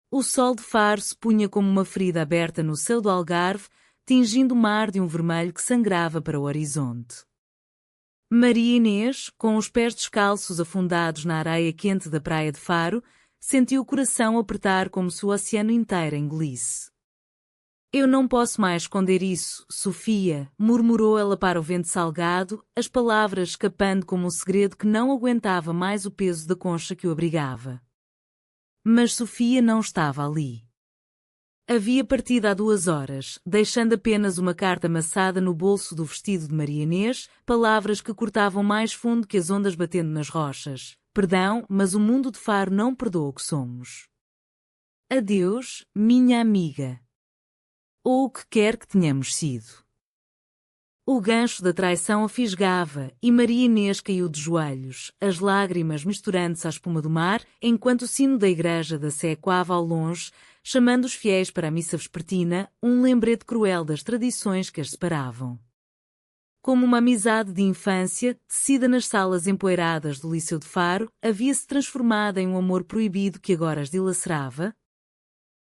O sol de Faro se punha como uma ferida aberta no céu do Algarve, tingindo o mar de um vermelho que sangrava para o horizonte. Maria Inês, com os pés descalços afundados na areia quente da praia de Faro, sentiu o coração apertar como se o oceano inteiro engolisse. Eu não posso mais esconder isso, Sofia, murmurou ela para o vento salgado, as palavras escapando como um segredo que não aguentava mais o peso da concha que o abrigava. Mas Sofia não estava ali. Havia partido há 2 horas, deixando apenas uma carta amassada no bolso do vestido de Maria Inês, palavras que cortavam mais fundo que as ondas batendo nas rochas. Perdão, mas o mundo de Faro não perdoa o que somos. Adeus, minha amiga. Ou o que quer que tenhamos sido. O gancho da traição a fisgava, e Maria Inês caiu de joelhos, as lágrimas misturando-se à espuma do mar, enquanto o sino da igreja da Sé ecoava ao longe, chamando os fiéis para a missa vespertina, um lembrete cruel das tradições que as separavam. Como uma amizade de infância, tecida nas salas empoeiradas do Liceu de Faro, havia-se transformado em um amor proibido que agora as dilacerava.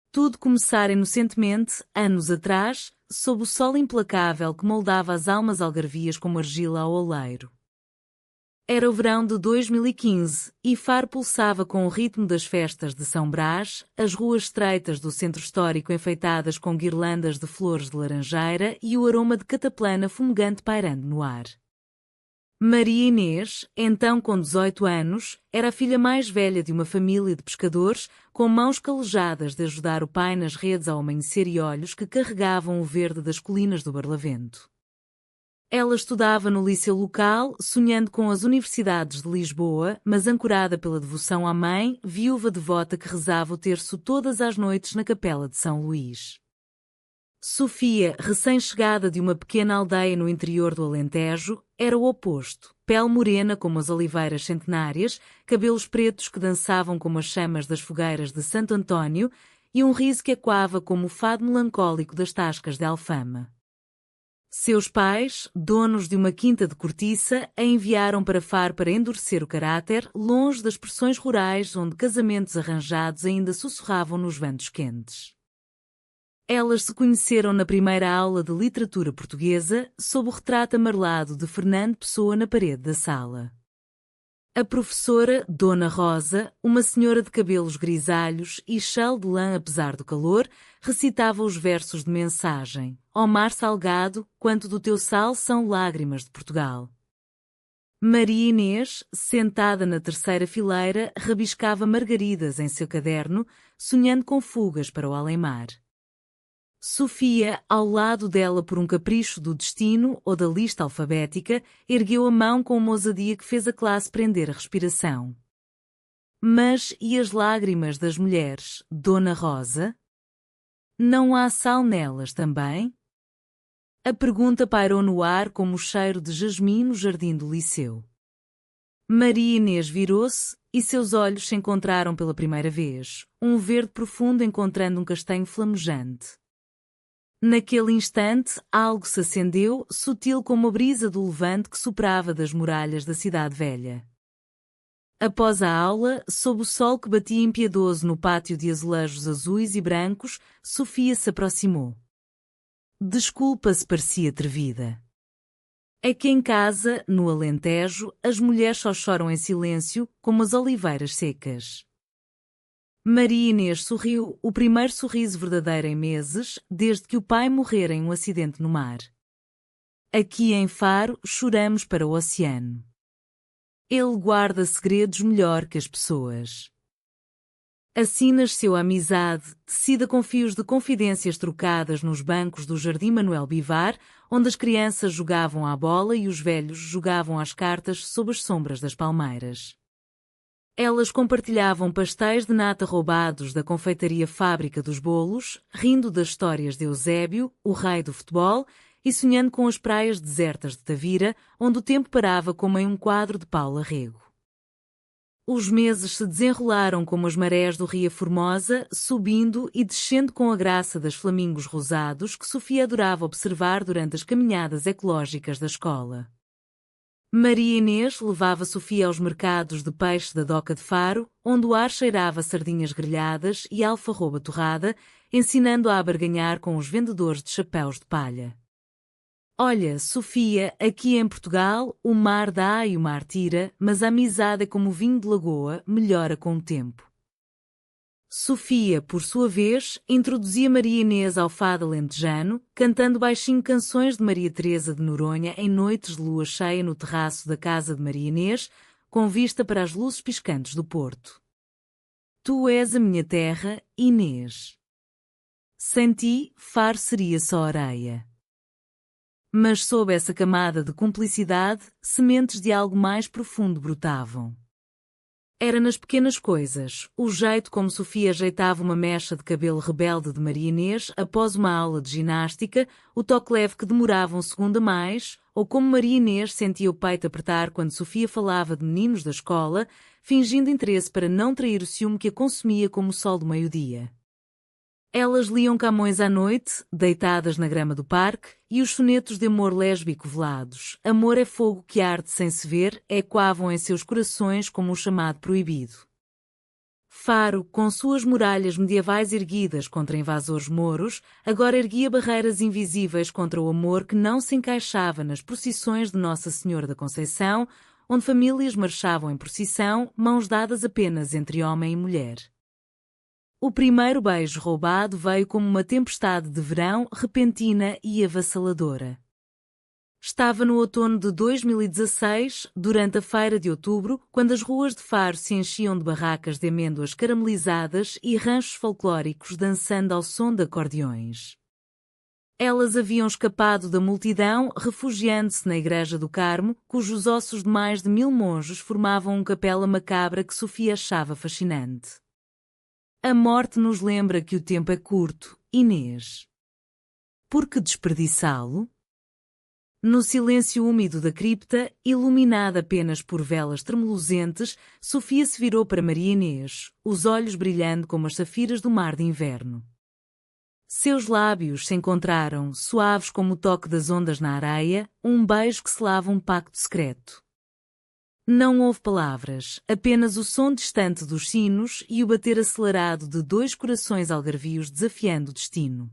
Tudo começara inocentemente, anos atrás, sob o sol implacável que moldava as almas algarvias como argila ao oleiro. Era o verão de 2015, e Faro pulsava com o ritmo das festas de São Brás, as ruas estreitas do centro histórico enfeitadas com guirlandas de flores de laranjeira e o aroma de cataplana fumegante pairando no ar. Maria Inês, então com 18 anos, era a filha mais velha de uma família de pescadores, com mãos calejadas de ajudar o pai nas redes ao amanhecer e olhos que carregavam o verde das colinas do Barlavento. Ela estudava no liceu local, sonhando com as universidades de Lisboa, mas ancorada pela devoção à mãe, viúva devota que rezava o terço todas as noites na capela de São Luís. Sofia, recém-chegada de uma pequena aldeia no interior do Alentejo, era o oposto. Pele morena como as oliveiras centenárias, cabelos pretos que dançavam como as chamas das fogueiras de Santo António e um riso que ecoava como o fado melancólico das tascas de Alfama. Seus pais, donos de uma quinta de cortiça, a enviaram para Faro para endurecer o caráter, longe das pressões rurais onde casamentos arranjados ainda sussurravam nos ventos quentes. Elas se conheceram na primeira aula de literatura portuguesa, sob o retrato amarelado de Fernando Pessoa na parede da sala. A professora, Dona Rosa, uma senhora de cabelos grisalhos e chale de lã apesar do calor, recitava os versos de mensagem: Ó mar salgado, quanto do teu sal são lágrimas de Portugal. Maria Inês, sentada na terceira fileira, rabiscava margaridas em seu caderno, sonhando com fugas para o além-mar. Sofia, ao lado dela por um capricho do destino ou da lista alfabética, ergueu a mão com uma ousadia que fez a classe prender a respiração. Mas e as lágrimas das mulheres, Dona Rosa? Não há sal nelas também? A pergunta pairou no ar como o cheiro de jasmim no jardim do liceu. Maria Inês virou-se e seus olhos se encontraram pela primeira vez, um verde profundo encontrando um castanho flamejante. Naquele instante, algo se acendeu, sutil como a brisa do levante que soprava das muralhas da cidade velha. Após a aula, sob o sol que batia impiedoso no pátio de azulejos azuis e brancos, Sofia se aproximou. Desculpa se parecia atrevida. É que em casa, no Alentejo, as mulheres só choram em silêncio, como as oliveiras secas. Maria Inês sorriu, o primeiro sorriso verdadeiro em meses, desde que o pai morrera em um acidente no mar. Aqui em Faro, choramos para o oceano. Ele guarda segredos melhor que as pessoas. Assim nasceu a amizade, tecida com fios de confidências trocadas nos bancos do Jardim Manuel Bivar, onde as crianças jogavam à bola e os velhos jogavam às cartas sob as sombras das palmeiras. Elas compartilhavam pastéis de nata roubados da confeitaria Fábrica dos Bolos, rindo das histórias de Eusébio, o rei do futebol, e sonhando com as praias desertas de Tavira, onde o tempo parava como em um quadro de Paula Rego. Os meses se desenrolaram como as marés do Ria Formosa, subindo e descendo com a graça das flamingos rosados que Sofia adorava observar durante as caminhadas ecológicas da escola. Maria Inês levava Sofia aos mercados de peixe da Doca de Faro, onde o ar cheirava a sardinhas grelhadas e alfarroba torrada, ensinando-a a barganhar com os vendedores de chapéus de palha. Olha, Sofia, aqui em Portugal, o mar dá e o mar tira, mas a amizade é como o vinho de lagoa, melhora com o tempo. Sofia, por sua vez, introduzia Maria Inês ao fado alentejano, cantando baixinho canções de Maria Teresa de Noronha em noites de lua cheia no terraço da casa de Maria Inês, com vista para as luzes piscantes do Porto. Tu és a minha terra, Inês. Sem ti, Faro seria só areia. Mas sob essa camada de cumplicidade, sementes de algo mais profundo brotavam. Era nas pequenas coisas, o jeito como Sofia ajeitava uma mecha de cabelo rebelde de Maria Inês após uma aula de ginástica, o toque leve que demorava um segundo a mais, ou como Maria Inês sentia o peito apertar quando Sofia falava de meninos da escola, fingindo interesse para não trair o ciúme que a consumia como o sol do meio-dia. Elas liam Camões à noite, deitadas na grama do parque, e os sonetos de amor lésbico velados, amor é fogo que arde sem se ver, ecoavam em seus corações como um chamado proibido. Faro, com suas muralhas medievais erguidas contra invasores mouros, agora erguia barreiras invisíveis contra o amor que não se encaixava nas procissões de Nossa Senhora da Conceição, onde famílias marchavam em procissão, mãos dadas apenas entre homem e mulher. O primeiro beijo roubado veio como uma tempestade de verão, repentina e avassaladora. Estava no outono de 2016, durante a feira de outubro, quando as ruas de Faro se enchiam de barracas de amêndoas caramelizadas e ranchos folclóricos dançando ao som de acordeões. Elas haviam escapado da multidão, refugiando-se na Igreja do Carmo, cujos ossos de mais de 1000 monges formavam um capela macabra que Sofia achava fascinante. A morte nos lembra que o tempo é curto, Inês. Por que desperdiçá-lo? No silêncio úmido da cripta, iluminada apenas por velas tremulosentes, Sofia se virou para Maria Inês, os olhos brilhando como as safiras do mar de inverno. Seus lábios se encontraram, suaves como o toque das ondas na areia, um beijo que selava um pacto secreto. Não houve palavras, apenas o som distante dos sinos e o bater acelerado de dois corações algarvios desafiando o destino.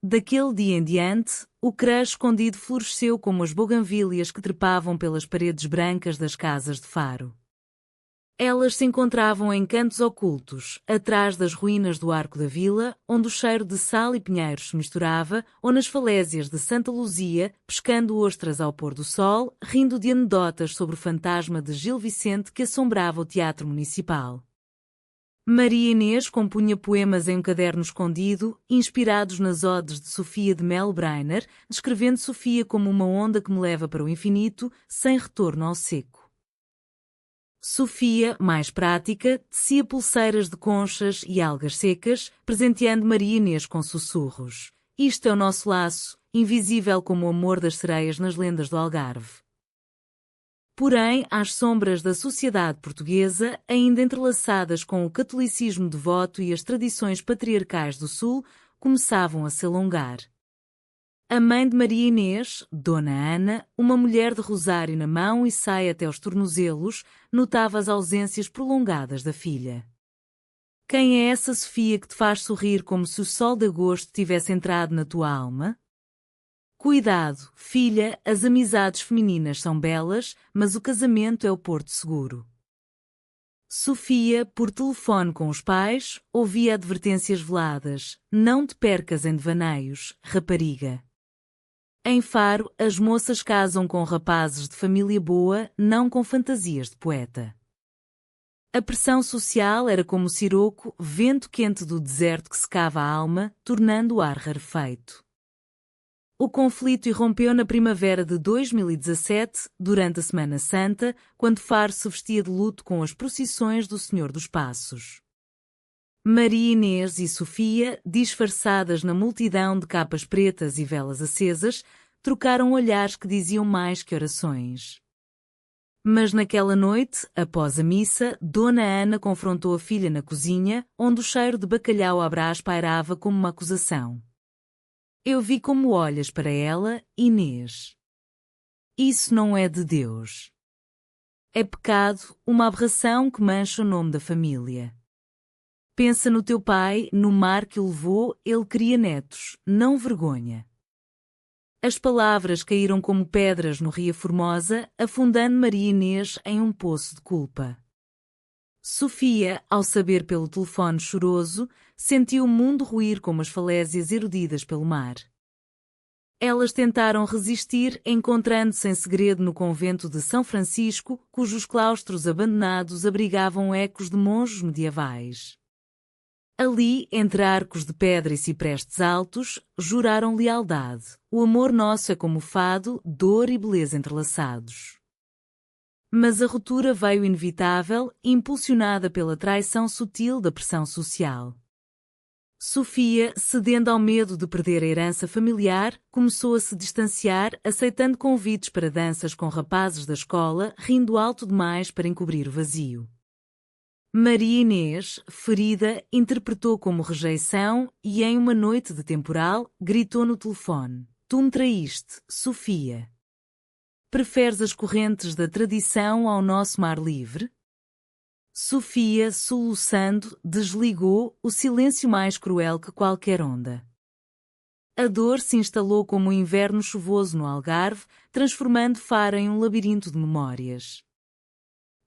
Daquele dia em diante, o cruz escondido floresceu como as buganvílias que trepavam pelas paredes brancas das casas de Faro. Elas se encontravam em cantos ocultos, atrás das ruínas do Arco da Vila, onde o cheiro de sal e pinheiros se misturava, ou nas falésias de Santa Luzia, pescando ostras ao pôr do sol, rindo de anedotas sobre o fantasma de Gil Vicente que assombrava o Teatro Municipal. Maria Inês compunha poemas em um caderno escondido, inspirados nas odes de Sofia de Mel Brainer, descrevendo Sofia como uma onda que me leva para o infinito, sem retorno ao seco. Sofia, mais prática, tecia pulseiras de conchas e algas secas, presenteando Maria Inês com sussurros. Isto é o nosso laço, invisível como o amor das sereias nas lendas do Algarve. Porém, às sombras da sociedade portuguesa, ainda entrelaçadas com o catolicismo devoto e as tradições patriarcais do Sul, começavam a se alongar. A mãe de Maria Inês, Dona Ana, uma mulher de rosário na mão e saia até aos tornozelos, notava as ausências prolongadas da filha. Quem é essa Sofia que te faz sorrir como se o sol de agosto tivesse entrado na tua alma? Cuidado, filha, as amizades femininas são belas, mas o casamento é o porto seguro. Sofia, por telefone com os pais, ouvia advertências veladas. Não te percas em devaneios, rapariga. Em Faro, as moças casam com rapazes de família boa, não com fantasias de poeta. A pressão social era como o siroco, vento quente do deserto que secava a alma, tornando o ar rarefeito. O conflito irrompeu na primavera de 2017, durante a Semana Santa, quando Faro se vestia de luto com as procissões do Senhor dos Passos. Maria Inês e Sofia, disfarçadas na multidão de capas pretas e velas acesas, trocaram olhares que diziam mais que orações. Mas naquela noite, após a missa, Dona Ana confrontou a filha na cozinha, onde o cheiro de bacalhau à brás pairava como uma acusação. Eu vi como olhas para ela, Inês. Isso não é de Deus. É pecado, uma aberração que mancha o nome da família. Pensa no teu pai, no mar que o levou, ele queria netos, não vergonha. As palavras caíram como pedras no Ria Formosa, afundando Maria Inês em um poço de culpa. Sofia, ao saber pelo telefone choroso, sentiu o mundo ruir como as falésias erudidas pelo mar. Elas tentaram resistir, encontrando-se em segredo no convento de São Francisco, cujos claustros abandonados abrigavam ecos de monjos medievais. Ali, entre arcos de pedra e ciprestes altos, juraram lealdade. O amor nosso é como fado, dor e beleza entrelaçados. Mas a ruptura veio inevitável, impulsionada pela traição sutil da pressão social. Sofia, cedendo ao medo de perder a herança familiar, começou a se distanciar, aceitando convites para danças com rapazes da escola, rindo alto demais para encobrir o vazio. Maria Inês, ferida, interpretou como rejeição e, em uma noite de temporal, gritou no telefone: "Tu me traíste, Sofia. Preferes as correntes da tradição ao nosso mar livre?" Sofia, soluçando, desligou, o silêncio mais cruel que qualquer onda. A dor se instalou como um inverno chuvoso no Algarve, transformando Faro em um labirinto de memórias.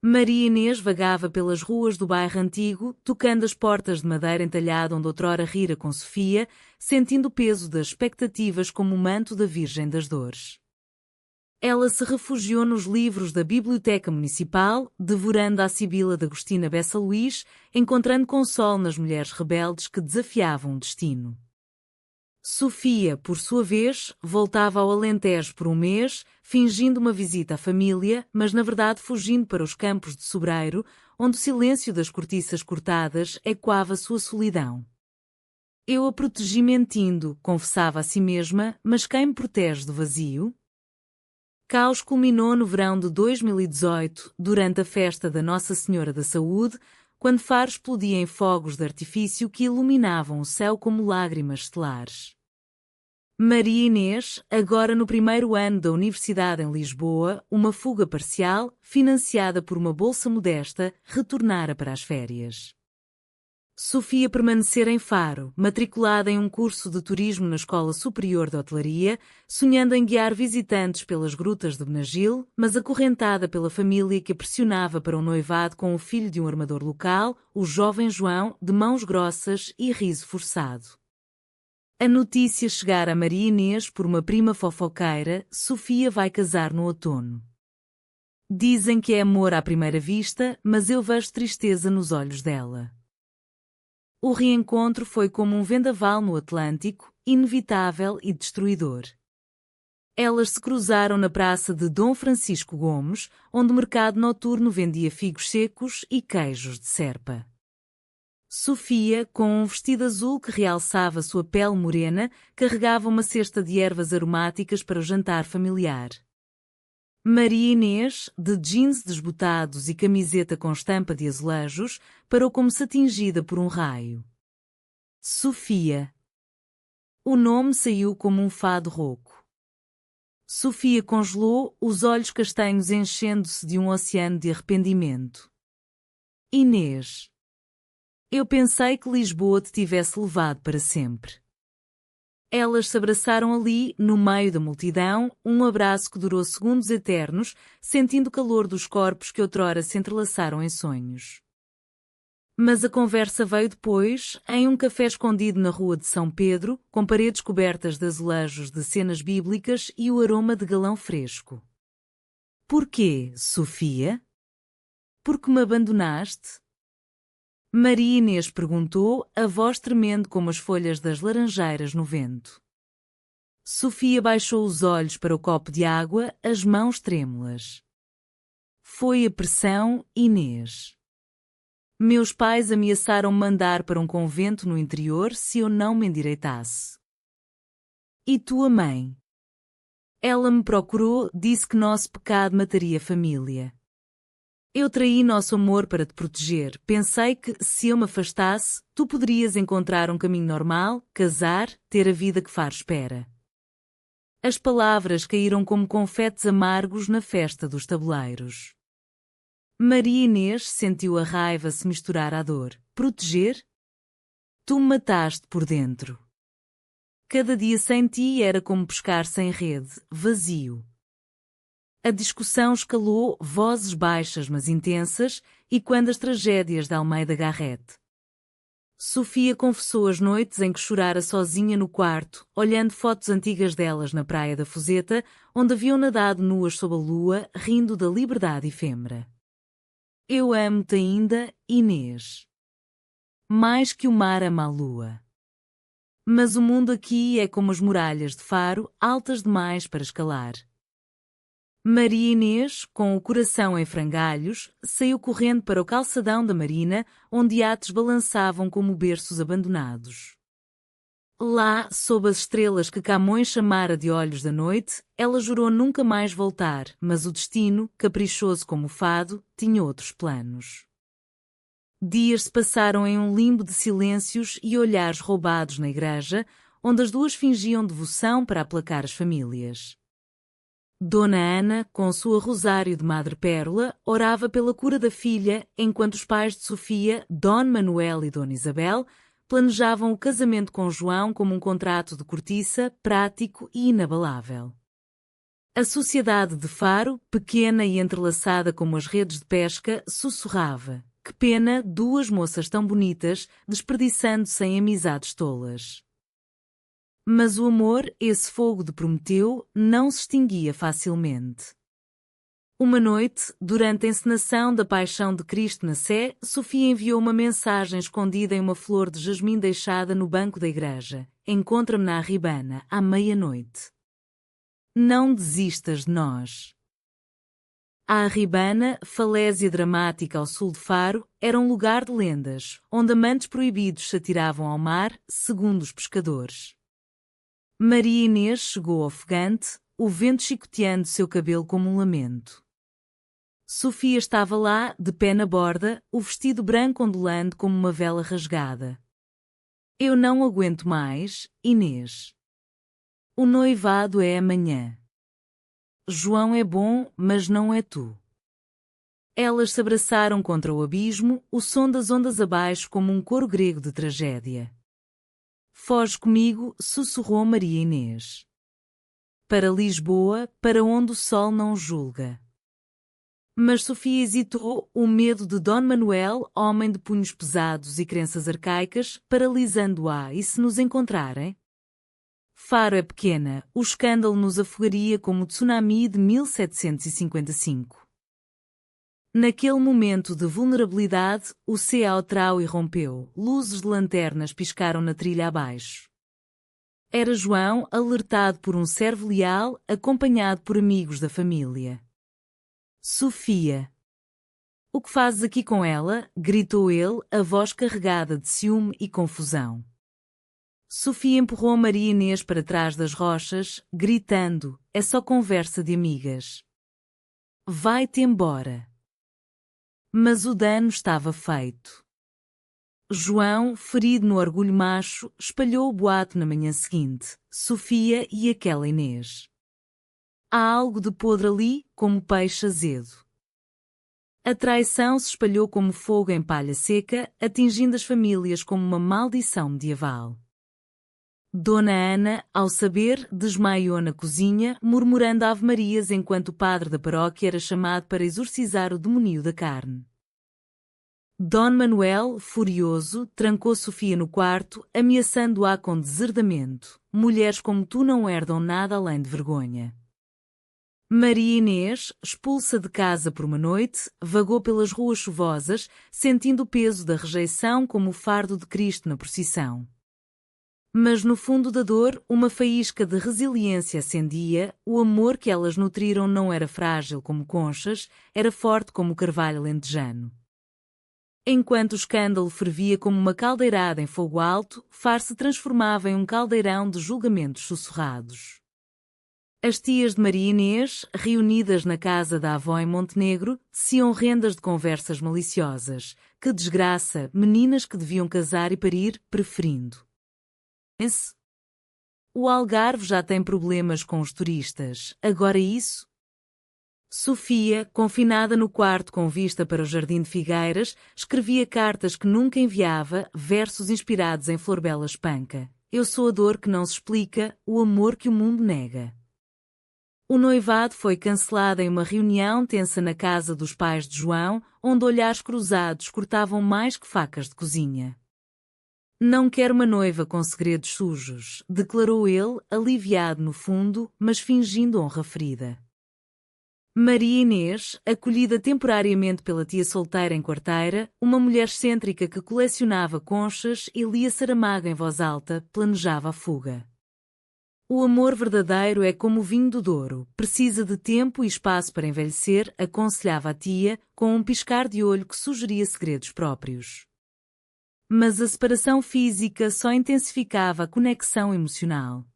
Maria Inês vagava pelas ruas do bairro antigo, tocando as portas de madeira entalhada onde outrora rira com Sofia, sentindo o peso das expectativas como o manto da Virgem das Dores. Ela se refugiou nos livros da Biblioteca Municipal, devorando a Sibila de Agostina Bessa Luís, encontrando consolo nas mulheres rebeldes que desafiavam o destino. Sofia, por sua vez, voltava ao Alentejo por um mês, fingindo uma visita à família, mas na verdade fugindo para os campos de Sobreiro, onde o silêncio das cortiças cortadas ecoava sua solidão. Eu a protegi mentindo, confessava a si mesma, mas quem me protege do vazio? Caos culminou no verão de 2018, durante a festa da Nossa Senhora da Saúde, quando Faro explodia em fogos de artifício que iluminavam o céu como lágrimas estelares. Maria Inês, agora no primeiro ano da Universidade em Lisboa, uma fuga parcial, financiada por uma bolsa modesta, retornara para as férias. Sofia permanecera em Faro, matriculada em um curso de turismo na Escola Superior de Hotelaria, sonhando em guiar visitantes pelas grutas de Benagil, mas acorrentada pela família que a pressionava para um noivado com o filho de um armador local, o jovem João, de mãos grossas e riso forçado. A notícia chegara a Maria Inês por uma prima fofoqueira: Sofia vai casar no outono. Dizem que é amor à primeira vista, mas eu vejo tristeza nos olhos dela. O reencontro foi como um vendaval no Atlântico, inevitável e destruidor. Elas se cruzaram na praça de Dom Francisco Gomes, onde o mercado noturno vendia figos secos e queijos de serpa. Sofia, com um vestido azul que realçava sua pele morena, carregava uma cesta de ervas aromáticas para o jantar familiar. Maria Inês, de jeans desbotados e camiseta com estampa de azulejos, parou como se atingida por um raio. Sofia. O nome saiu como um fado rouco. Sofia congelou, os olhos castanhos enchendo-se de um oceano de arrependimento. Inês. Eu pensei que Lisboa te tivesse levado para sempre. Elas se abraçaram ali, no meio da multidão, um abraço que durou segundos eternos, sentindo o calor dos corpos que outrora se entrelaçaram em sonhos. Mas a conversa veio depois, em um café escondido na rua de São Pedro, com paredes cobertas de azulejos de cenas bíblicas e o aroma de galão fresco. Porquê, Sofia? Porque me abandonaste? Maria Inês perguntou, a voz tremendo como as folhas das laranjeiras no vento. Sofia baixou os olhos para o copo de água, as mãos trêmulas. Foi a pressão, Inês. Meus pais ameaçaram mandar para um convento no interior se eu não me endireitasse. E tua mãe? Ela me procurou, disse que nosso pecado mataria a família. Eu traí nosso amor para te proteger. Pensei que, se eu me afastasse, tu poderias encontrar um caminho normal, casar, ter a vida que Faro espera. As palavras caíram como confetes amargos na festa dos tabuleiros. Maria Inês sentiu a raiva se misturar à dor. Proteger? Tu me mataste por dentro. Cada dia sem ti era como pescar sem rede, vazio. A discussão escalou, vozes baixas mas intensas, e quando as tragédias de Almeida Garrett. Sofia confessou as noites em que chorara sozinha no quarto, olhando fotos antigas delas na praia da Fuseta, onde haviam nadado nuas sob a lua, rindo da liberdade efêmera. Eu amo-te ainda, Inês. Mais que o mar ama a lua. Mas o mundo aqui é como as muralhas de Faro, altas demais para escalar. Maria Inês, com o coração em frangalhos, saiu correndo para o calçadão da marina, onde iates balançavam como berços abandonados. Lá, sob as estrelas que Camões chamara de olhos da noite, ela jurou nunca mais voltar, mas o destino, caprichoso como o fado, tinha outros planos. Dias se passaram em um limbo de silêncios e olhares roubados na igreja, onde as duas fingiam devoção para aplacar as famílias. Dona Ana, com sua rosário de madrepérola, orava pela cura da filha, enquanto os pais de Sofia, Dom Manuel e Dona Isabel, planejavam o casamento com João como um contrato de cortiça, prático e inabalável. A sociedade de Faro, pequena e entrelaçada como as redes de pesca, sussurrava: que pena, duas moças tão bonitas, desperdiçando-se em amizades tolas. Mas o amor, esse fogo de Prometeu, não se extinguia facilmente. Uma noite, durante a encenação da Paixão de Cristo na Sé, Sofia enviou uma mensagem escondida em uma flor de jasmim deixada no banco da igreja. Encontra-me na Arribana, à meia-noite. Não desistas de nós. A Arribana, falésia dramática ao sul de Faro, era um lugar de lendas, onde amantes proibidos se atiravam ao mar, segundo os pescadores. Maria Inês chegou ofegante, o vento chicoteando seu cabelo como um lamento. Sofia estava lá, de pé na borda, o vestido branco ondulando como uma vela rasgada. Eu não aguento mais, Inês. O noivado é amanhã. João é bom, mas não é tu. Elas se abraçaram contra o abismo, o som das ondas abaixo como um coro grego de tragédia. Foge comigo, sussurrou Maria Inês. Para Lisboa, para onde o sol não julga. Mas Sofia hesitou, o medo de Dom Manuel, homem de punhos pesados e crenças arcaicas, paralisando-a. E se nos encontrarem? Faro é pequena, o escândalo nos afogaria como o tsunami de 1755. Naquele momento de vulnerabilidade, o céu trau e rompeu, luzes de lanternas piscaram na trilha abaixo. Era João, alertado por um servo leal, acompanhado por amigos da família. Sofia. O que fazes aqui com ela? Gritou ele, a voz carregada de ciúme e confusão. Sofia empurrou Maria Inês para trás das rochas, gritando: é só conversa de amigas. Vai-te embora. Mas o dano estava feito. João, ferido no orgulho macho, espalhou o boato na manhã seguinte: Sofia e aquela Inês. Há algo de podre ali, como peixe azedo. A traição se espalhou como fogo em palha seca, atingindo as famílias como uma maldição medieval. Dona Ana, ao saber, desmaiou na cozinha, murmurando ave-marias enquanto o padre da paróquia era chamado para exorcizar o demónio da carne. Dom Manuel, furioso, trancou Sofia no quarto, ameaçando-a com deserdamento. Mulheres como tu não herdam nada além de vergonha. Maria Inês, expulsa de casa por uma noite, vagou pelas ruas chuvosas, sentindo o peso da rejeição como o fardo de Cristo na procissão. Mas no fundo da dor, uma faísca de resiliência acendia, o amor que elas nutriram não era frágil como conchas, era forte como o carvalho alentejano. Enquanto o escândalo fervia como uma caldeirada em fogo alto, Faro se transformava em um caldeirão de julgamentos sussurrados. As tias de Maria Inês, reunidas na casa da avó em Montenegro, teciam rendas de conversas maliciosas. Que desgraça, meninas que deviam casar e parir, preferindo. O Algarve já tem problemas com os turistas, agora isso? Sofia, confinada no quarto com vista para o Jardim de Figueiras, escrevia cartas que nunca enviava, versos inspirados em Florbela Espanca. Eu sou a dor que não se explica, o amor que o mundo nega. O noivado foi cancelado em uma reunião tensa na casa dos pais de João, onde olhares cruzados cortavam mais que facas de cozinha. Não quero uma noiva com segredos sujos, declarou ele, aliviado no fundo, mas fingindo honra ferida. Maria Inês, acolhida temporariamente pela tia solteira em Quarteira, uma mulher excêntrica que colecionava conchas e lia Saramago em voz alta, planejava a fuga. O amor verdadeiro é como o vinho do Douro, precisa de tempo e espaço para envelhecer, aconselhava a tia, com um piscar de olho que sugeria segredos próprios. Mas a separação física só intensificava a conexão emocional.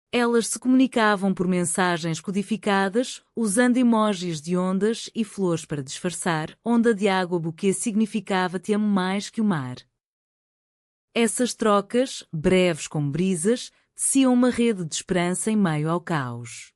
Elas se comunicavam por mensagens codificadas, usando emojis de ondas e flores para disfarçar. Onda de água buquê significava te amo mais que o mar. Essas trocas, breves como brisas, teciam uma rede de esperança em meio ao caos.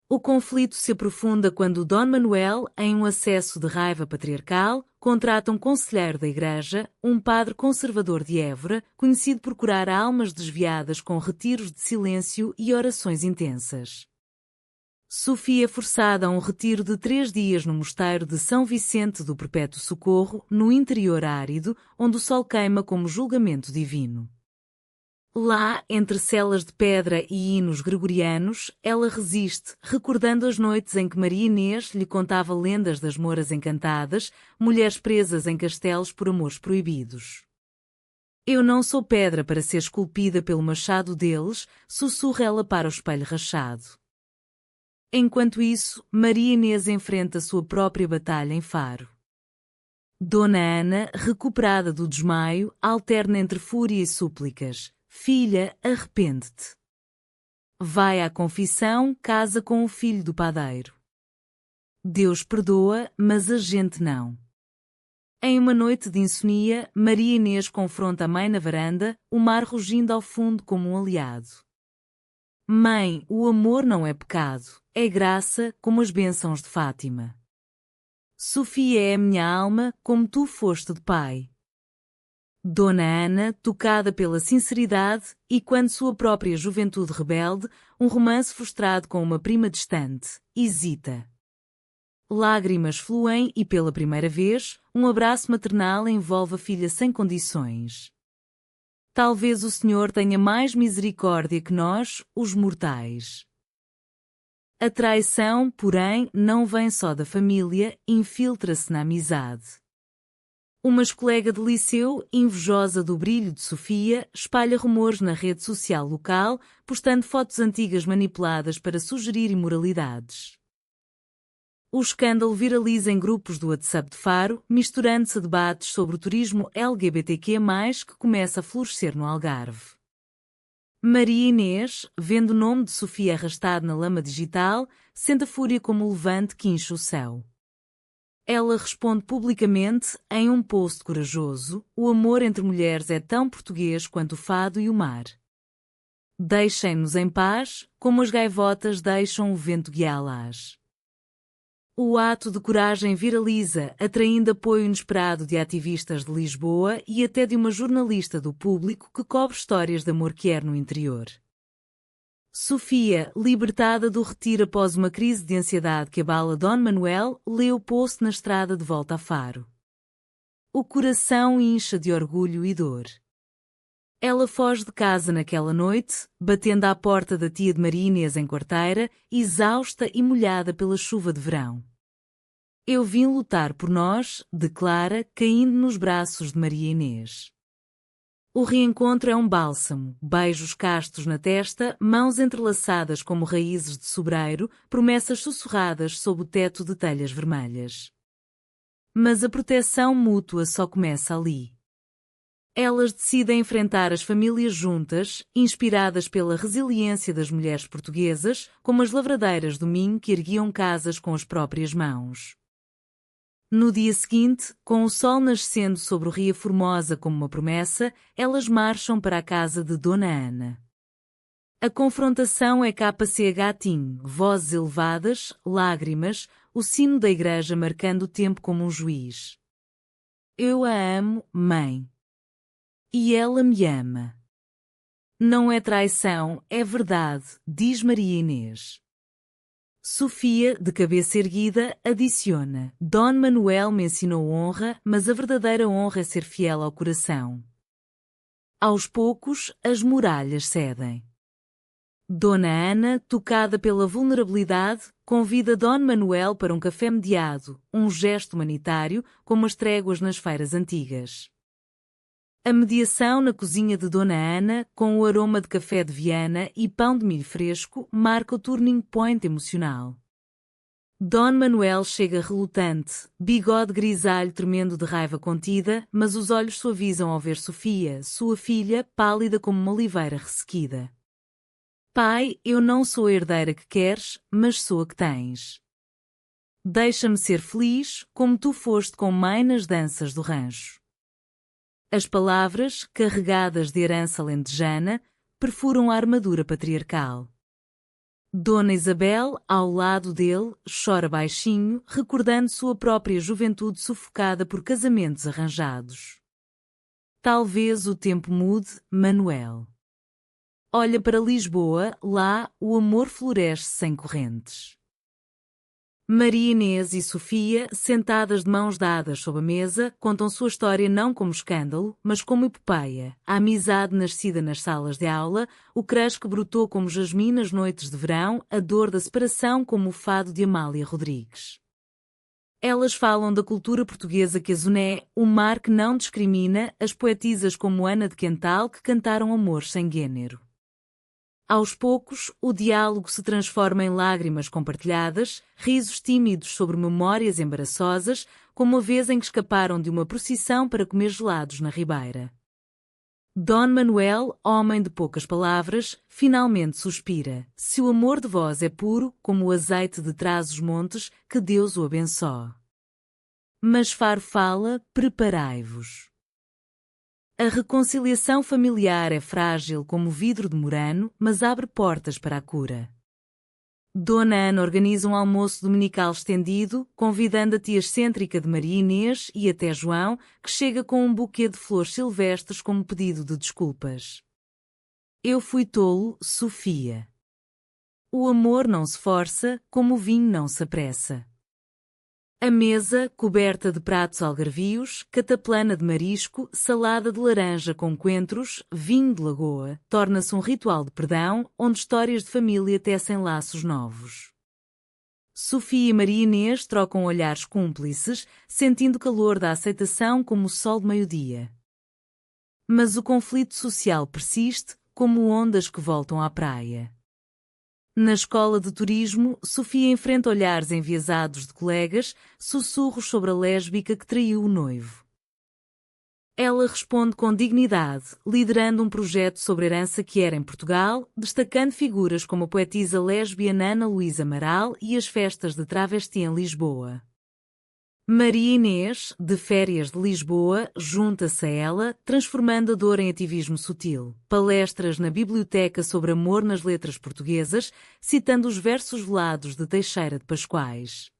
O conflito se aprofunda quando Dom Manuel, em um acesso de raiva patriarcal, contrata um conselheiro da igreja, um padre conservador de Évora, conhecido por curar almas desviadas com retiros de silêncio e orações intensas. Sofia é forçada a um retiro de 3 dias no mosteiro de São Vicente do Perpétuo Socorro, no interior árido, onde o sol queima como julgamento divino. Lá, entre celas de pedra e hinos gregorianos, ela resiste, recordando as noites em que Maria Inês lhe contava lendas das Mouras encantadas, mulheres presas em castelos por amores proibidos. Eu não sou pedra para ser esculpida pelo machado deles, sussurra ela para o espelho rachado. Enquanto isso, Maria Inês enfrenta sua própria batalha em Faro. Dona Ana, recuperada do desmaio, alterna entre fúria e súplicas. Filha, arrepende-te. Vai à confissão, casa com o filho do padeiro. Deus perdoa, mas a gente não. Em uma noite de insonia, Maria Inês confronta a mãe na varanda, o mar rugindo ao fundo como um aliado. Mãe, o amor não é pecado, é graça, como as bênçãos de Fátima. Sofia é a minha alma, como tu foste de pai. Dona Ana, tocada pela sinceridade, e quando sua própria juventude rebelde, um romance frustrado com uma prima distante, hesita. Lágrimas fluem e pela primeira vez, um abraço maternal envolve a filha sem condições. Talvez o Senhor tenha mais misericórdia que nós, os mortais. A traição, porém, não vem só da família, infiltra-se na amizade. Uma ex-colega de liceu, invejosa do brilho de Sofia, espalha rumores na rede social local, postando fotos antigas manipuladas para sugerir imoralidades. O escândalo viraliza em grupos do WhatsApp de Faro, misturando-se a debates sobre o turismo LGBTQ+, que começa a florescer no Algarve. Maria Inês, vendo o nome de Sofia arrastado na lama digital, sente a fúria como o levante que incha o céu. Ela responde publicamente, em um post corajoso, o amor entre mulheres é tão português quanto o fado e o mar. Deixem-nos em paz, como as gaivotas deixam o vento guiá-las. O ato de coragem viraliza, atraindo apoio inesperado de ativistas de Lisboa e até de uma jornalista do Público que cobre histórias de amor queer no interior. Sofia, libertada do retiro após uma crise de ansiedade que abala Dom Manuel, lê o post na estrada de volta a Faro. O coração incha de orgulho e dor. Ela foge de casa naquela noite, batendo à porta da tia de Maria Inês em Quarteira, exausta e molhada pela chuva de verão. Eu vim lutar por nós, declara, caindo nos braços de Maria Inês. O reencontro é um bálsamo, beijos castos na testa, mãos entrelaçadas como raízes de sobreiro, promessas sussurradas sob o teto de telhas vermelhas. Mas a proteção mútua só começa ali. Elas decidem enfrentar as famílias juntas, inspiradas pela resiliência das mulheres portuguesas, como as lavradeiras do Minho que erguiam casas com as próprias mãos. No dia seguinte, com o sol nascendo sobre o Ria Formosa como uma promessa, elas marcham para a casa de Dona Ana. A confrontação é KCH-TIM, vozes elevadas, lágrimas, o sino da igreja marcando o tempo como um juiz. Eu a amo, mãe. E ela me ama. Não é traição, é verdade, diz Maria Inês. Sofia, de cabeça erguida, adiciona: Dom Manuel me ensinou honra, mas a verdadeira honra é ser fiel ao coração. Aos poucos, as muralhas cedem. Dona Ana, tocada pela vulnerabilidade, convida Dom Manuel para um café mediado, um gesto humanitário, como as tréguas nas feiras antigas. A mediação na cozinha de Dona Ana, com o aroma de café de Viana e pão de milho fresco, marca o turning point emocional. Dom Manuel chega relutante, bigode grisalho tremendo de raiva contida, mas os olhos suavizam ao ver Sofia, sua filha, pálida como uma oliveira ressequida. Pai, eu não sou a herdeira que queres, mas sou a que tens. Deixa-me ser feliz, como tu foste com mãe nas danças do rancho. As palavras, carregadas de herança alentejana, perfuram a armadura patriarcal. Dona Isabel, ao lado dele, chora baixinho, recordando sua própria juventude sufocada por casamentos arranjados. Talvez o tempo mude, Manuel. Olha para Lisboa, lá o amor floresce sem correntes. Maria Inês e Sofia, sentadas de mãos dadas sob a mesa, contam sua história não como escândalo, mas como epopeia. A amizade nascida nas salas de aula, o crush que brotou como jasmim nas noites de verão, a dor da separação como o fado de Amália Rodrigues. Elas falam da cultura portuguesa que as une, o mar que não discrimina, as poetisas como Ana de Quental que cantaram amor sem gênero. Aos poucos, o diálogo se transforma em lágrimas compartilhadas, risos tímidos sobre memórias embaraçosas, como a vez em que escaparam de uma procissão para comer gelados na Ribeira. Dom Manuel, homem de poucas palavras, finalmente suspira: se o amor de vós é puro, como o azeite de trás-os-montes, que Deus o abençoe. Mas Faro fala: preparai-vos. A reconciliação familiar é frágil como vidro de Murano, mas abre portas para a cura. Dona Ana organiza um almoço dominical estendido, convidando a tia excêntrica de Maria Inês e até João, que chega com um buquê de flores silvestres como pedido de desculpas. Eu fui tolo, Sofia. O amor não se força, como o vinho não se apressa. A mesa, coberta de pratos algarvios, cataplana de marisco, salada de laranja com coentros, vinho de lagoa, torna-se um ritual de perdão, onde histórias de família tecem laços novos. Sofia e Maria Inês trocam olhares cúmplices, sentindo o calor da aceitação como o sol de meio-dia. Mas o conflito social persiste, como ondas que voltam à praia. Na escola de turismo, Sofia enfrenta olhares enviesados de colegas, sussurros sobre a lésbica que traiu o noivo. Ela responde com dignidade, liderando um projeto sobre herança que era em Portugal, destacando figuras como a poetisa lésbiana Ana Luísa Amaral e as festas de travesti em Lisboa. Maria Inês, de férias de Lisboa, junta-se a ela, transformando a dor em ativismo sutil. Palestras na biblioteca sobre amor nas letras portuguesas, citando os versos velados de Teixeira de Pascoais.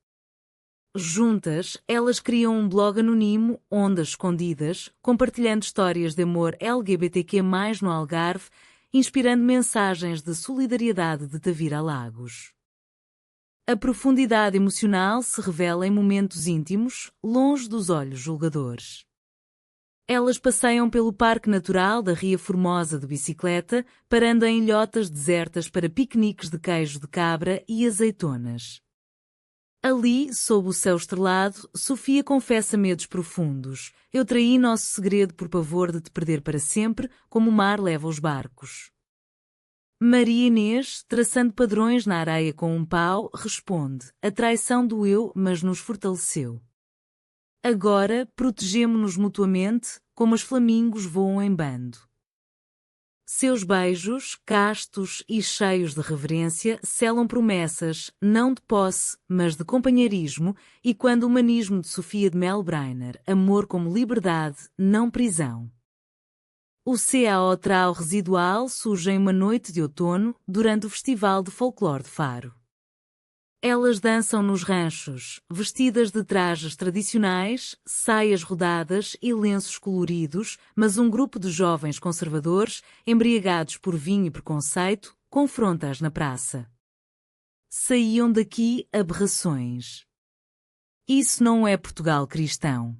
Juntas, elas criam um blog anónimo, Ondas Escondidas, compartilhando histórias de amor LGBTQ+, no Algarve, inspirando mensagens de solidariedade de Tavira a Lagos. A profundidade emocional se revela em momentos íntimos, longe dos olhos julgadores. Elas passeiam pelo Parque Natural da Ria Formosa de bicicleta, parando em ilhotas desertas para piqueniques de queijo de cabra e azeitonas. Ali, sob o céu estrelado, Sofia confessa medos profundos. Eu traí nosso segredo por pavor de te perder para sempre, como o mar leva os barcos. Maria Inês, traçando padrões na areia com um pau, responde: a traição doeu, mas nos fortaleceu. Agora, protegemo-nos mutuamente, como os flamingos voam em bando. Seus beijos, castos e cheios de reverência, selam promessas, não de posse, mas de companheirismo, e quando o humanismo de Sofia de Melbrenner, amor como liberdade, não prisão. O CAO Trau residual surge em uma noite de outono durante o Festival de Folclore de Faro. Elas dançam nos ranchos, vestidas de trajes tradicionais, saias rodadas e lenços coloridos, mas um grupo de jovens conservadores, embriagados por vinho e preconceito, confronta-as na praça. Saíam daqui aberrações. Isso não é Portugal cristão.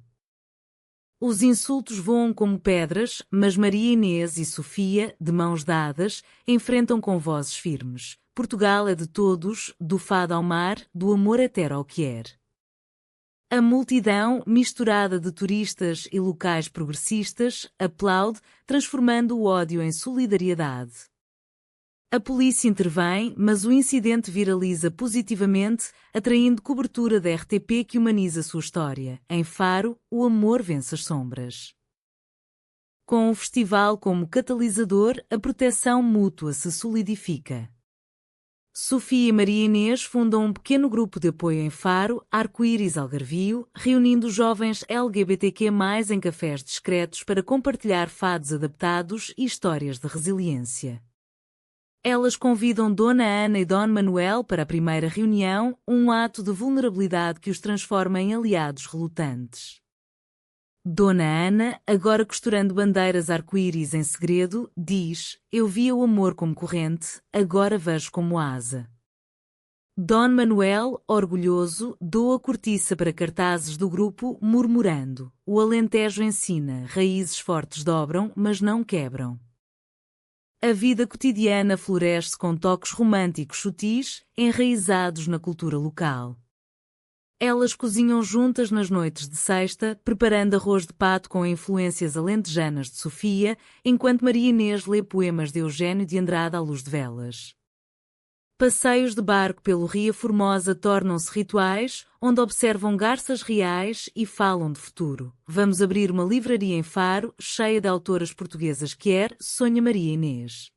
Os insultos voam como pedras, mas Maria Inês e Sofia, de mãos dadas, enfrentam com vozes firmes. Portugal é de todos, do fado ao mar, do amor até ao que é. A multidão, misturada de turistas e locais progressistas, aplaude, transformando o ódio em solidariedade. A polícia intervém, mas o incidente viraliza positivamente, atraindo cobertura da RTP que humaniza sua história. Em Faro, o amor vence as sombras. Com o festival como catalisador, a proteção mútua se solidifica. Sofia e Maria Inês fundam um pequeno grupo de apoio em Faro, Arco-Íris Algarvio, reunindo jovens LGBTQ+, em cafés discretos para compartilhar fados adaptados e histórias de resiliência. Elas convidam Dona Ana e Dom Manuel para a primeira reunião, um ato de vulnerabilidade que os transforma em aliados relutantes. Dona Ana, agora costurando bandeiras arco-íris em segredo, diz: "Eu via o amor como corrente, agora vejo como asa." Dom Manuel, orgulhoso, doa cortiça para cartazes do grupo, murmurando: "O Alentejo ensina, raízes fortes dobram, mas não quebram." A vida cotidiana floresce com toques românticos sutis, enraizados na cultura local. Elas cozinham juntas nas noites de sexta, preparando arroz de pato com influências alentejanas de Sofia, enquanto Maria Inês lê poemas de Eugênio de Andrade à luz de velas. Passeios de barco pelo Rio Formosa tornam-se rituais, onde observam garças reais e falam de futuro. Vamos abrir uma livraria em Faro, cheia de autoras portuguesas sonha Maria Inês.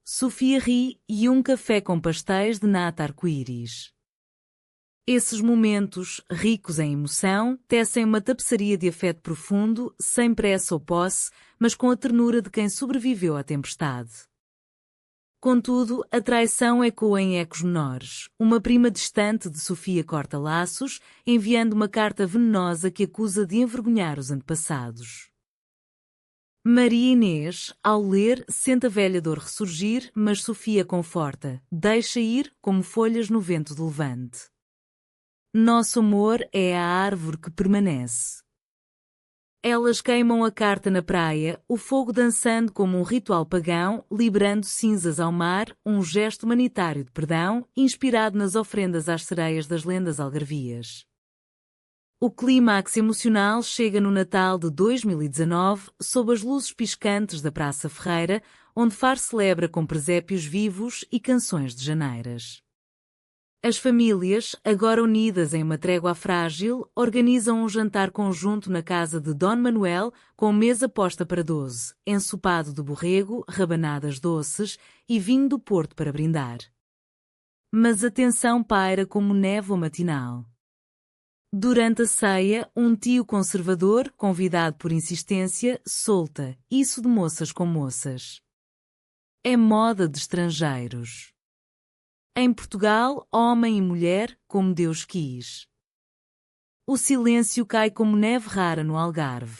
Sofia ri e um café com pastéis de nata arco-íris. Esses momentos, ricos em emoção, tecem uma tapeçaria de afeto profundo, sem pressa ou posse, mas com a ternura de quem sobreviveu à tempestade. Contudo, a traição ecoa em ecos menores. Uma prima distante de Sofia corta laços, enviando uma carta venenosa que acusa de envergonhar os antepassados. Maria Inês, ao ler, sente a velha dor ressurgir, mas Sofia conforta: "Deixa ir, como folhas no vento de levante." Nosso amor é a árvore que permanece. Elas queimam a carta na praia, o fogo dançando como um ritual pagão, liberando cinzas ao mar, um gesto humanitário de perdão, inspirado nas ofrendas às sereias das lendas algarvias. O clímax emocional chega no Natal de 2019, sob as luzes piscantes da Praça Ferreira, onde Faro celebra com presépios vivos e canções de janeiras. As famílias, agora unidas em uma trégua frágil, organizam um jantar conjunto na casa de Dom Manuel, com mesa posta para 12, ensopado de borrego, rabanadas doces e vinho do Porto para brindar. Mas a tensão paira como névoa matinal. Durante a ceia, um tio conservador, convidado por insistência, solta: "Isso de moças com moças. É moda de estrangeiros. Em Portugal, homem e mulher, como Deus quis." O silêncio cai como neve rara no Algarve.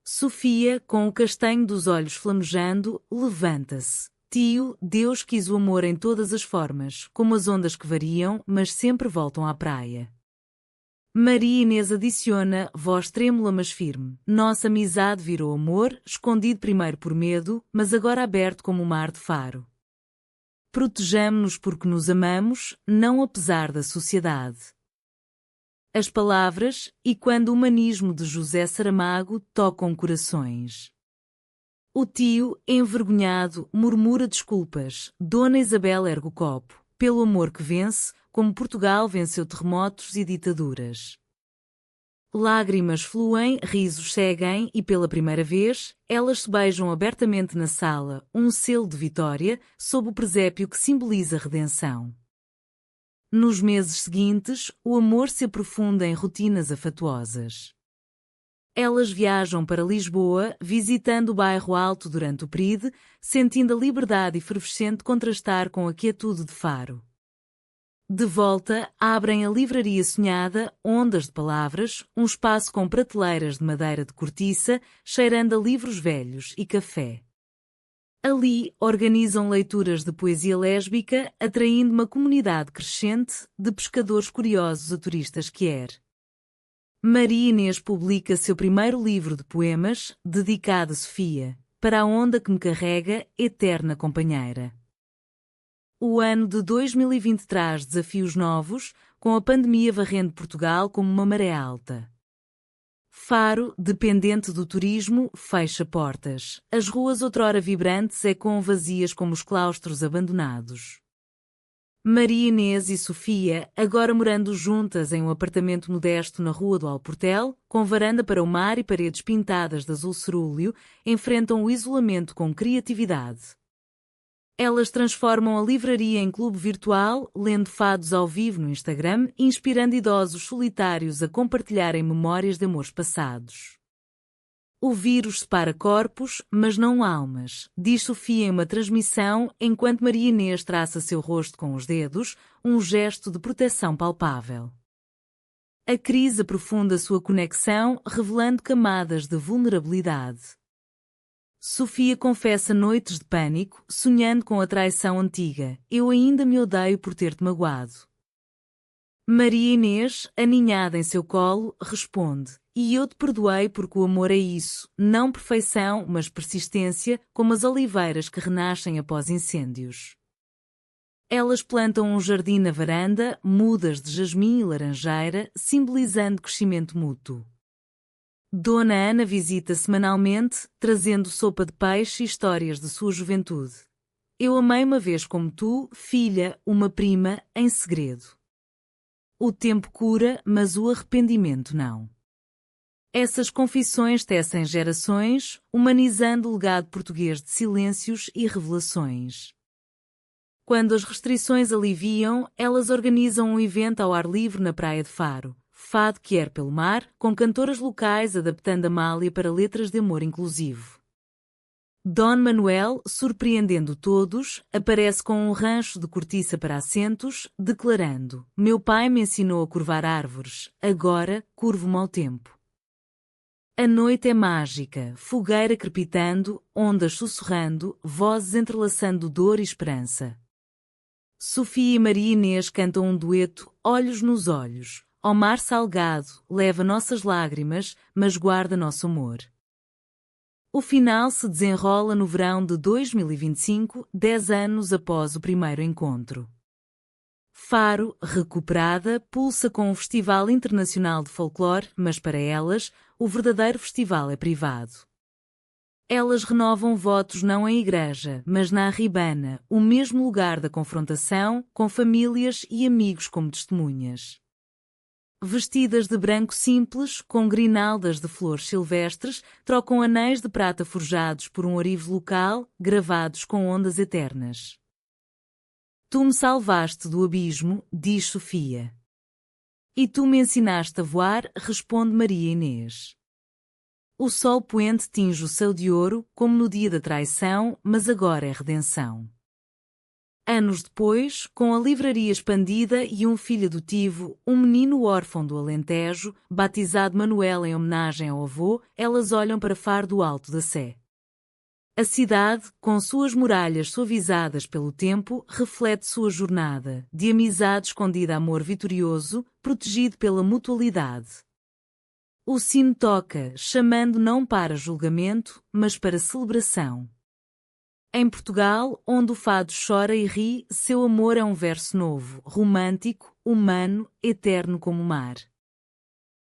Sofia, com o castanho dos olhos flamejando, levanta-se: "Tio, Deus quis o amor em todas as formas, como as ondas que variam, mas sempre voltam à praia." Maria Inês adiciona, voz trêmula mas firme: "Nossa amizade virou amor, escondido primeiro por medo, mas agora aberto como o mar de Faro. Protejamo-nos porque nos amamos, não apesar da sociedade." As palavras, e quando o humanismo de José Saramago, tocam corações. O tio, envergonhado, murmura desculpas. Dona Isabel ergue o copo: "Pelo amor que vence, como Portugal venceu terremotos e ditaduras." Lágrimas fluem, risos seguem e, pela primeira vez, elas se beijam abertamente na sala, um selo de vitória, sob o presépio que simboliza a redenção. Nos meses seguintes, o amor se aprofunda em rotinas afetuosas. Elas viajam para Lisboa, visitando o bairro Alto durante o PRID, sentindo a liberdade efervescente contrastar com a quietude de Faro. De volta, abrem a livraria sonhada, Ondas de Palavras, um espaço com prateleiras de madeira de cortiça, cheirando a livros velhos e café. Ali, organizam leituras de poesia lésbica, atraindo uma comunidade crescente de pescadores curiosos a turistas quer. Maria Inês publica seu primeiro livro de poemas, dedicado a Sofia, para a onda que me carrega, eterna companheira. O ano de 2020 traz desafios novos, com a pandemia varrendo Portugal como uma maré alta. Faro, dependente do turismo, fecha portas. As ruas outrora vibrantes ecoam vazias como os claustros abandonados. Maria Inês e Sofia, agora morando juntas em um apartamento modesto na Rua do Alportel, com varanda para o mar e paredes pintadas de azul cerúleo, enfrentam o isolamento com criatividade. Elas transformam a livraria em clube virtual, lendo fados ao vivo no Instagram, inspirando idosos solitários a compartilharem memórias de amores passados. O vírus separa corpos, mas não almas, diz Sofia em uma transmissão, enquanto Maria Inês traça seu rosto com os dedos, um gesto de proteção palpável. A crise aprofunda sua conexão, revelando camadas de vulnerabilidade. Sofia confessa noites de pânico, sonhando com a traição antiga. Eu ainda me odeio por ter-te magoado. Maria Inês, aninhada em seu colo, responde: e eu te perdoei porque o amor é isso, não perfeição, mas persistência, como as oliveiras que renascem após incêndios. Elas plantam um jardim na varanda, mudas de jasmim e laranjeira, simbolizando crescimento mútuo. Dona Ana visita semanalmente, trazendo sopa de peixe e histórias de sua juventude. Eu amei uma vez como tu, filha, uma prima, em segredo. O tempo cura, mas o arrependimento não. Essas confissões tecem gerações, humanizando o legado português de silêncios e revelações. Quando as restrições aliviam, elas organizam um evento ao ar livre na Praia de Faro. Fado Quer pelo Mar, com cantoras locais adaptando a Amália para letras de amor inclusivo. Dom Manuel, surpreendendo todos, aparece com um rancho de cortiça para assentos, declarando: meu pai me ensinou a curvar árvores, agora curvo-me ao tempo. A noite é mágica, fogueira crepitando, ondas sussurrando, vozes entrelaçando dor e esperança. Sofia e Maria Inês cantam um dueto, olhos nos olhos. Ó mar salgado, leva nossas lágrimas, mas guarda nosso amor. O final se desenrola no verão de 2025, 10 anos após o primeiro encontro. Faro, recuperada, pulsa com um festival internacional de folclore, mas para elas, o verdadeiro festival é privado. Elas renovam votos não em igreja, mas na Arribana, o mesmo lugar da confrontação, com famílias e amigos como testemunhas. Vestidas de branco simples, com grinaldas de flores silvestres, trocam anéis de prata forjados por um orivo local, gravados com ondas eternas. Tu me salvaste do abismo, diz Sofia. E tu me ensinaste a voar, responde Maria Inês. O sol poente tinge o céu de ouro, como no dia da traição, mas agora é redenção. Anos depois, com a livraria expandida e um filho adotivo, um menino órfão do Alentejo, batizado Manuel em homenagem ao avô, elas olham para Faro do Alto da Sé. A cidade, com suas muralhas suavizadas pelo tempo, reflete sua jornada, de amizade escondida a amor vitorioso, protegido pela mutualidade. O sino toca, chamando não para julgamento, mas para celebração. Em Portugal, onde o fado chora e ri, seu amor é um verso novo, romântico, humano, eterno como o mar.